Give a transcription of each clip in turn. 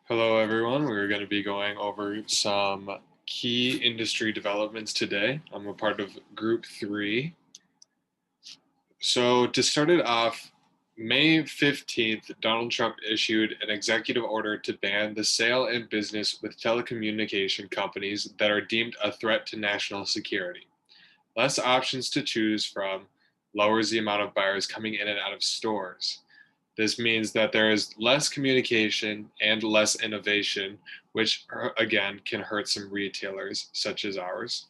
Hello, everyone. We're going to be going over some key industry developments today. I'm a part of Group 3. So, to start it off, May 15th, Donald Trump issued an executive order to ban the sale and business with telecommunication companies that are deemed a threat to national security. Less options to choose from lowers the amount of buyers coming in and out of stores. This means that there is less communication and less innovation, which again can hurt some retailers such as ours.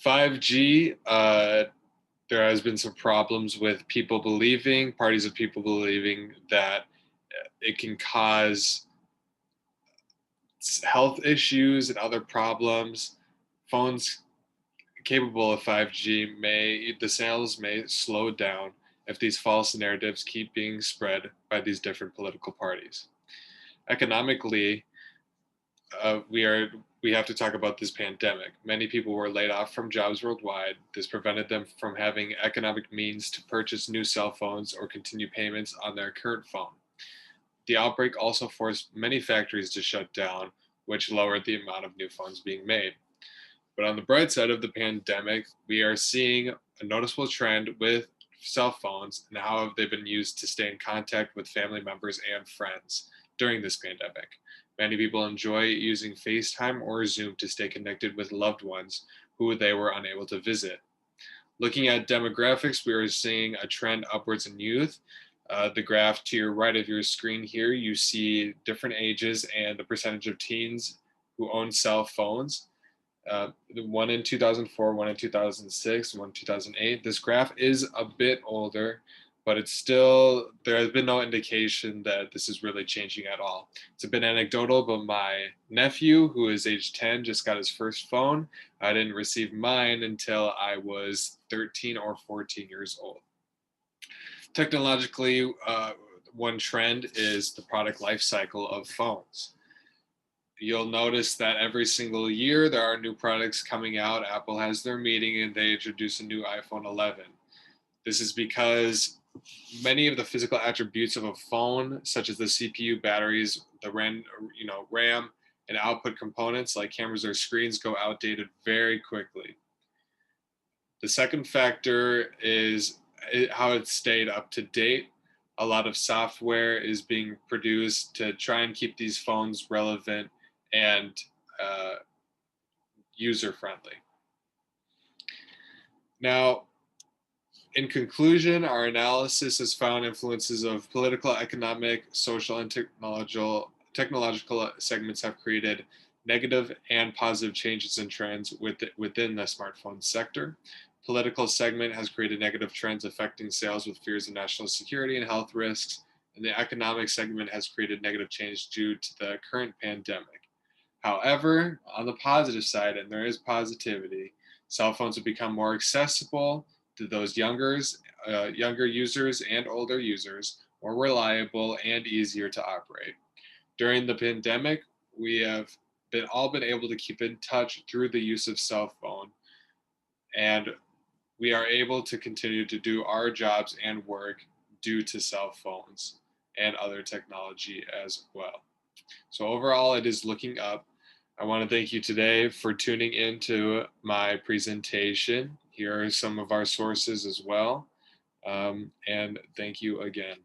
5G, there has been some problems with parties of people believing that it can cause health issues and other problems. Phones capable of 5G the sales may slow down if these false narratives keep being spread by these different political parties. Economically, uh, we are we have to talk about this pandemic. Many people were laid off from jobs worldwide. This prevented them from having economic means to purchase new cell phones or continue payments on their current phone. The outbreak also forced many factories to shut down, which lowered the amount of new phones being made. But on the bright side of the pandemic, we are seeing a noticeable trend with cell phones and how they've been used to stay in contact with family members and friends during this pandemic. Many people enjoy using FaceTime or Zoom to stay connected with loved ones who they were unable to visit. Looking at demographics, we are seeing a trend upwards in youth. The graph to your right of your screen here, you see different ages and the percentage of teens who own cell phones. One in 2004, one in 2006, one in 2008. This graph is a bit older, but there has been no indication that this is really changing at all. It's a bit anecdotal, but my nephew, who is age 10, just got his first phone. I didn't receive mine until I was 13 or 14 years old. Technologically, one trend is the product life cycle of phones. You'll notice that every single year there are new products coming out. Apple has their meeting and they introduce a new iPhone 11. This is because many of the physical attributes of a phone, such as the CPU, batteries, the RAM, and output components like cameras or screens, go outdated very quickly. The second factor is how it's stayed up to date. A lot of software is being produced to try and keep these phones relevant and uh, user friendly. Now, in conclusion, our analysis has found influences of political, economic, social, and technological segments have created negative and positive changes and trends within the smartphone sector. Political segment has created negative trends affecting sales with fears of national security and health risks, and the economic segment has created negative change due to the current pandemic. However, on the positive side, and there is positivity, cell phones have become more accessible to those younger users and older users, more reliable and easier to operate. During the pandemic, we have been able to keep in touch through the use of cell phone, and we are able to continue to do our jobs and work due to cell phones and other technology as well. So overall, it is looking up. I want to thank you today for tuning into my presentation. Here are some of our sources as well. And thank you again.